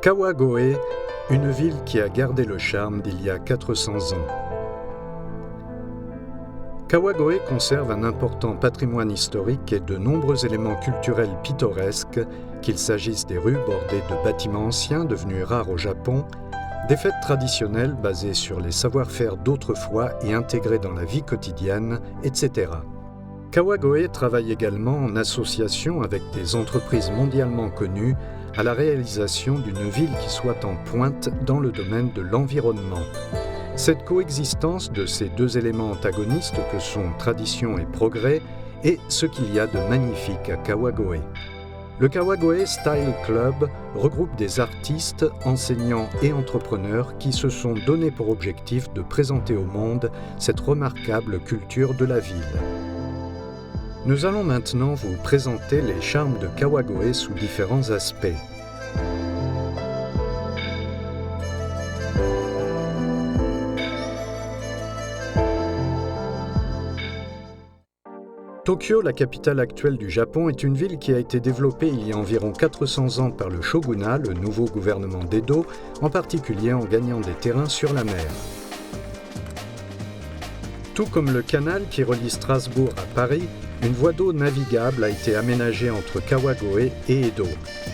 Kawagoe, une ville qui a gardé le charme d'il y a 400 ans. Kawagoe conserve un important patrimoine historique et de nombreux éléments culturels pittoresques, qu'il s'agisse des rues bordées de bâtiments anciens devenus rares au Japon, des fêtes traditionnelles basées sur les savoir-faire d'autrefois et intégrées dans la vie quotidienne, etc. Kawagoe travaille également en association avec des entreprises mondialement connues à la réalisation d'une ville qui soit en pointe dans le domaine de l'environnement. Cette coexistence de ces deux éléments antagonistes que sont tradition et progrès est ce qu'il y a de magnifique à Kawagoe. Le Kawagoe Style Club regroupe des artistes, enseignants et entrepreneurs qui se sont donné pour objectif de présenter au monde cette remarquable culture de la ville. Nous allons maintenant vous présenter les charmes de Kawagoe sous différents aspects. Tokyo, la capitale actuelle du Japon, est une ville qui a été développée il y a environ 400 ans par le shogunat, le nouveau gouvernement d'Edo, en particulier en gagnant des terrains sur la mer. Tout comme le canal qui relie Strasbourg à Paris, une voie d'eau navigable a été aménagée entre Kawagoe et Edo.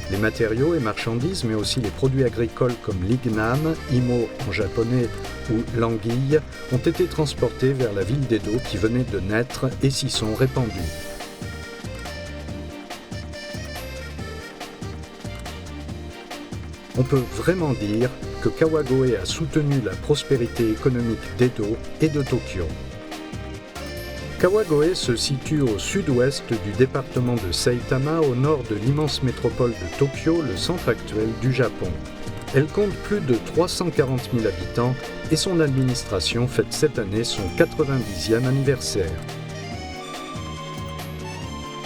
Les matériaux et marchandises, mais aussi les produits agricoles comme l'igname, imo en japonais ou l'anguille, ont été transportés vers la ville d'Edo qui venait de naître et s'y sont répandus. On peut vraiment dire que Kawagoe a soutenu la prospérité économique d'Edo et de Tokyo. Kawagoe se situe au sud-ouest du département de Saitama, au nord de l'immense métropole de Tokyo, le centre actuel du Japon. Elle compte plus de 340 000 habitants et son administration fête cette année son 90e anniversaire.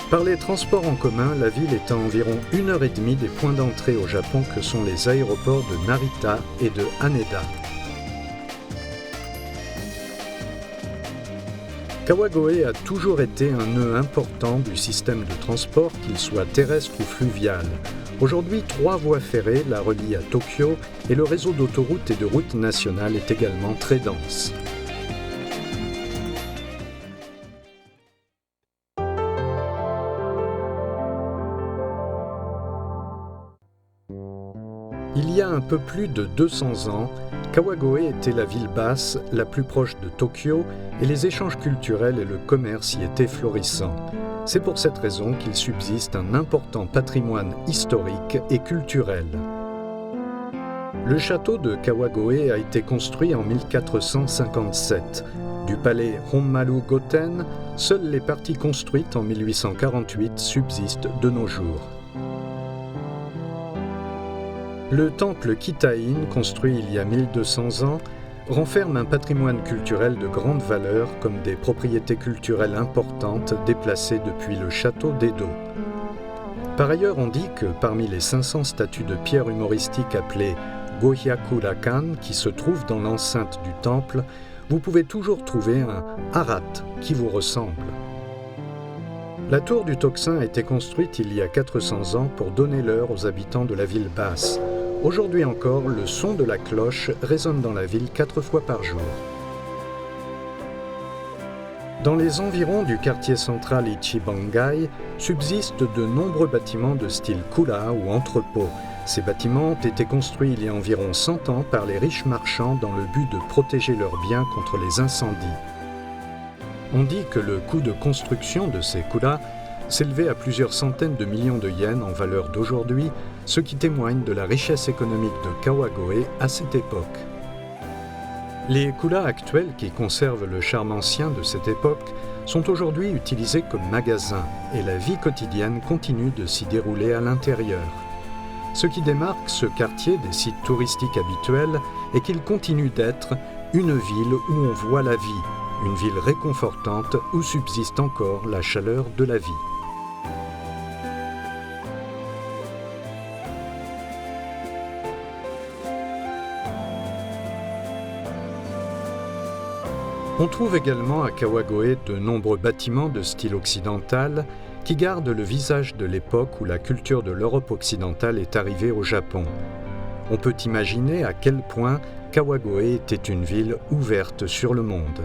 Par les transports en commun, la ville est à environ 1h30 des points d'entrée au Japon que sont les aéroports de Narita et de Haneda. Kawagoe a toujours été un nœud important du système de transport, qu'il soit terrestre ou fluvial. Aujourd'hui, 3 voies ferrées la relient à Tokyo et le réseau d'autoroutes et de routes nationales est également très dense. Il y a un peu plus de 200 ans, Kawagoe était la ville basse la plus proche de Tokyo et les échanges culturels et le commerce y étaient florissants. C'est pour cette raison qu'il subsiste un important patrimoine historique et culturel. Le château de Kawagoe a été construit en 1457. Du palais Honmaru Goten, seules les parties construites en 1848 subsistent de nos jours. Le temple Kitain, construit il y a 1200 ans, renferme un patrimoine culturel de grande valeur comme des propriétés culturelles importantes déplacées depuis le château d'Edo. Par ailleurs, on dit que parmi les 500 statues de pierre humoristiques appelées Gohyaku-rakan qui se trouvent dans l'enceinte du temple, vous pouvez toujours trouver un harat qui vous ressemble. La tour du tocsin a été construite il y a 400 ans pour donner l'heure aux habitants de la ville basse. Aujourd'hui encore, le son de la cloche résonne dans la ville 4 fois par jour. Dans les environs du quartier central Ichibangai subsistent de nombreux bâtiments de style kura ou entrepôt. Ces bâtiments ont été construits il y a environ 100 ans par les riches marchands dans le but de protéger leurs biens contre les incendies. On dit que le coût de construction de ces kura s'élevait à plusieurs centaines de millions de yens en valeur d'aujourd'hui, ce qui témoigne de la richesse économique de Kawagoe à cette époque. Les kura actuels qui conservent le charme ancien de cette époque sont aujourd'hui utilisés comme magasins et la vie quotidienne continue de s'y dérouler à l'intérieur. Ce qui démarque ce quartier des sites touristiques habituels est qu'il continue d'être une ville où on voit la vie, une ville réconfortante où subsiste encore la chaleur de la vie. On trouve également à Kawagoe de nombreux bâtiments de style occidental qui gardent le visage de l'époque où la culture de l'Europe occidentale est arrivée au Japon. On peut imaginer à quel point Kawagoe était une ville ouverte sur le monde.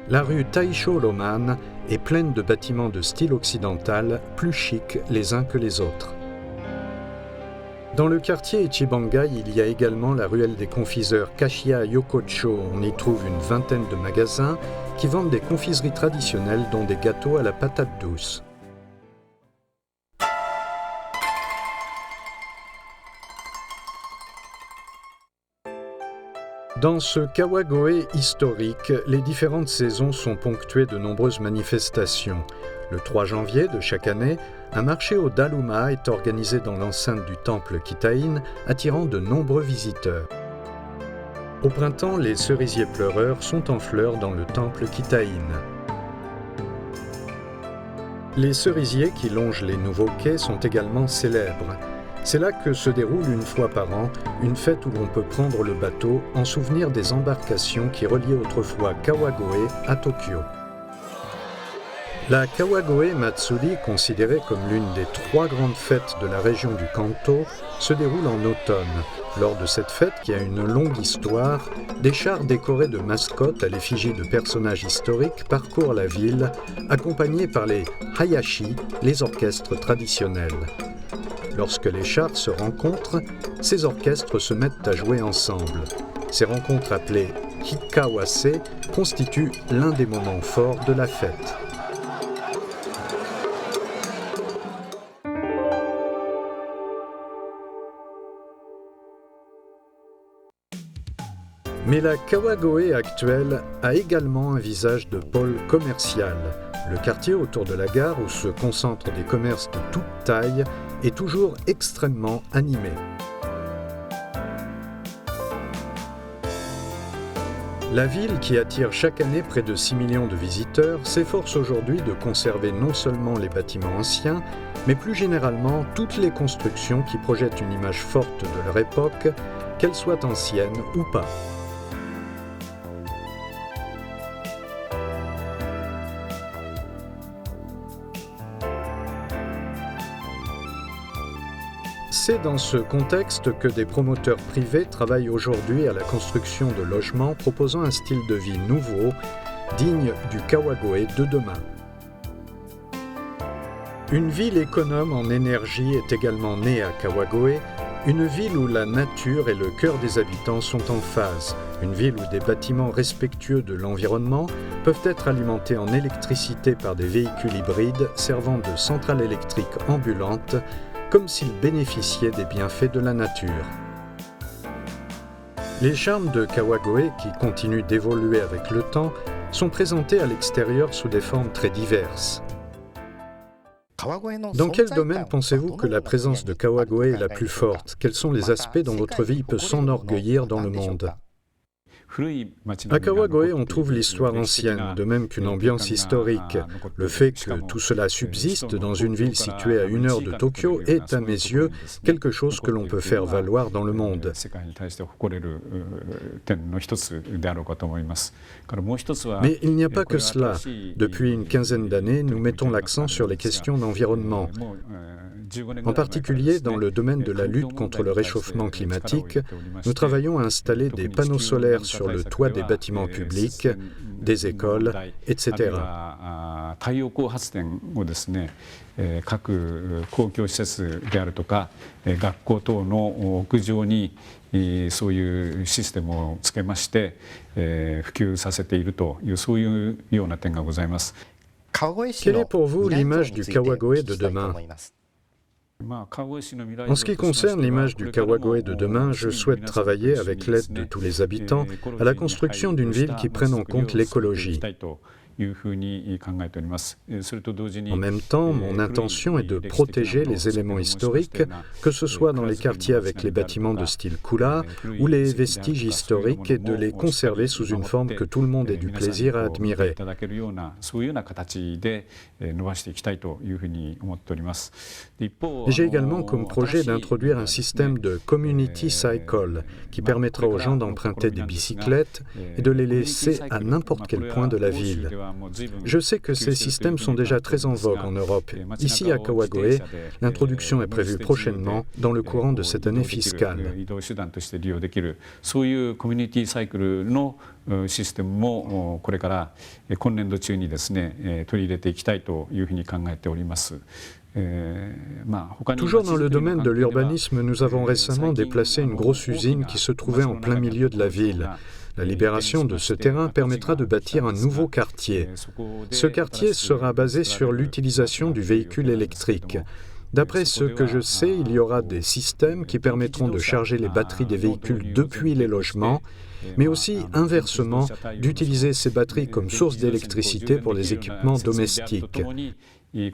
La rue Taisho-Roman est pleine de bâtiments de style occidental, plus chics les uns que les autres. Dans le quartier Ichibangai, il y a également la ruelle des confiseurs Kashiya Yokocho. On y trouve une vingtaine de magasins qui vendent des confiseries traditionnelles, dont des gâteaux à la patate douce. Dans ce Kawagoe historique, les différentes saisons sont ponctuées de nombreuses manifestations. Le 3 janvier de chaque année, un marché au Daruma est organisé dans l'enceinte du temple Kitain, attirant de nombreux visiteurs. Au printemps, les cerisiers pleureurs sont en fleurs dans le temple Kitain. Les cerisiers qui longent les nouveaux quais sont également célèbres. C'est là que se déroule une fois par an une fête où l'on peut prendre le bateau en souvenir des embarcations qui reliaient autrefois Kawagoe à Tokyo. La Kawagoe Matsuri, considérée comme l'une des 3 grandes fêtes de la région du Kanto, se déroule en automne. Lors de cette fête, qui a une longue histoire, des chars décorés de mascottes à l'effigie de personnages historiques parcourent la ville, accompagnés par les hayashi, les orchestres traditionnels. Lorsque les chars se rencontrent, ces orchestres se mettent à jouer ensemble. Ces rencontres appelées Hikawase constituent l'un des moments forts de la fête. Mais la Kawagoe actuelle a également un visage de pôle commercial. Le quartier autour de la gare, où se concentrent des commerces de toute taille, est toujours extrêmement animé. La ville, qui attire chaque année près de 6 millions de visiteurs, s'efforce aujourd'hui de conserver non seulement les bâtiments anciens, mais plus généralement toutes les constructions qui projettent une image forte de leur époque, qu'elles soient anciennes ou pas. C'est dans ce contexte que des promoteurs privés travaillent aujourd'hui à la construction de logements proposant un style de vie nouveau, digne du Kawagoe de demain. Une ville économe en énergie est également née à Kawagoe, une ville où la nature et le cœur des habitants sont en phase, une ville où des bâtiments respectueux de l'environnement peuvent être alimentés en électricité par des véhicules hybrides servant de centrales électriques ambulantes, comme s'ils bénéficiaient des bienfaits de la nature. Les charmes de Kawagoe, qui continuent d'évoluer avec le temps, sont présentés à l'extérieur sous des formes très diverses. Dans quel domaine pensez-vous que la présence de Kawagoe est la plus forte? Quels sont les aspects dont votre ville peut s'enorgueillir dans le monde? À Kawagoe, on trouve l'histoire ancienne, de même qu'une ambiance historique. Le fait que tout cela subsiste dans une ville située à 1 heure de Tokyo est, à mes yeux, quelque chose que l'on peut faire valoir dans le monde. Mais il n'y a pas que cela. Depuis une quinzaine d'années, nous mettons l'accent sur les questions d'environnement. En particulier, dans le domaine de la lutte contre le réchauffement climatique, nous travaillons à installer des panneaux solaires sur le toit des bâtiments publics, des écoles, etc. Quelle est pour vous l'image du Kawagoe de demain? En ce qui concerne l'image du Kawagoe de demain, je souhaite travailler avec l'aide de tous les habitants à la construction d'une ville qui prenne en compte l'écologie. En même temps, mon intention est de protéger les éléments historiques, que ce soit dans les quartiers avec les bâtiments de style Kura ou les vestiges historiques, et de les conserver sous une forme que tout le monde ait du plaisir à admirer. J'ai également comme projet d'introduire un système de community cycle qui permettra aux gens d'emprunter des bicyclettes et de les laisser à n'importe quel point de la ville. Je sais que ces systèmes sont déjà très en vogue en Europe. Ici, à Kawagoe, l'introduction est prévue prochainement dans le courant de cette année fiscale. そういうコミュニティサイクルのシステムもこれから今年度中にですね取り入れていきたいというふうに考えております。Toujours dans le domaine de l'urbanisme, nous avons récemment déplacé une grosse usine qui se trouvait en plein milieu de la ville. La libération de ce terrain permettra de bâtir un nouveau quartier. Ce quartier sera basé sur l'utilisation du véhicule électrique. D'après ce que je sais, il y aura des systèmes qui permettront de charger les batteries des véhicules depuis les logements, mais aussi, inversement, d'utiliser ces batteries comme source d'électricité pour les équipements domestiques.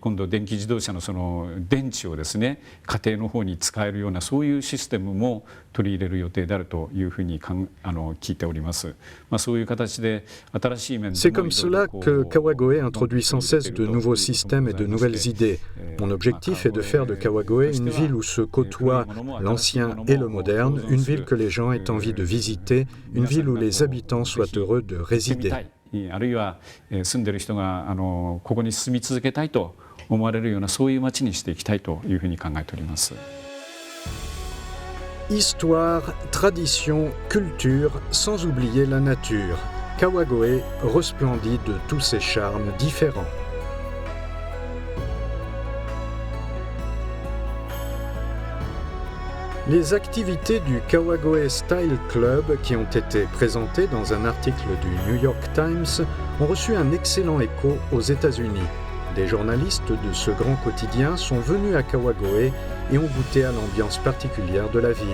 今度電気自動車のその電池をですね家庭の方に使えるようなそういうシステムも取り入れる予定であるというふうに聞いております。そういう形で新しい面でも C'est comme cela que Kawagoe introduit sans cesse de nouveaux systèmes et de nouvelles idées. Mon objectif est de faire de Kawagoe une ville où se côtoient l'ancien et le moderne, une ville que les gens aient envie de visiter, une ville où les habitants soient heureux de résider. あるいは住んでる人がここに住み続けたいと思われるようなそういう街にしていきたいというふうに考えております。Histoire, tradition, culture, sans oublier la nature. Kawagoe resplendit de tous ses charmes différents. Les activités du Kawagoe Style Club qui ont été présentées dans un article du New York Times ont reçu un excellent écho aux États-Unis. Des journalistes de ce grand quotidien sont venus à Kawagoe et ont goûté à l'ambiance particulière de la ville.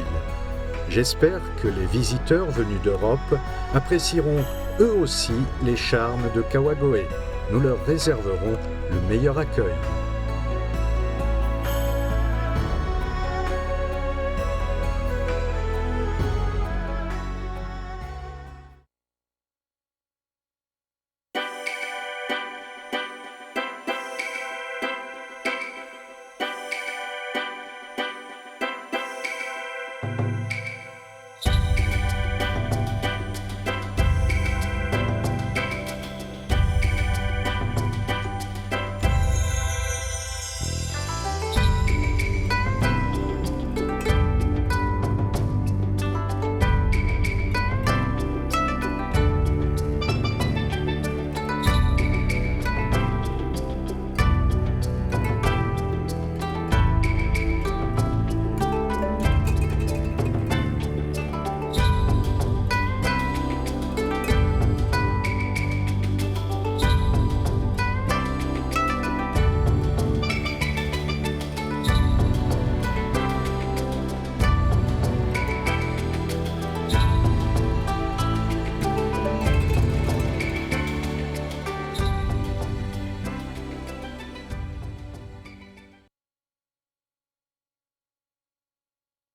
J'espère que les visiteurs venus d'Europe apprécieront eux aussi les charmes de Kawagoe. Nous leur réserverons le meilleur accueil.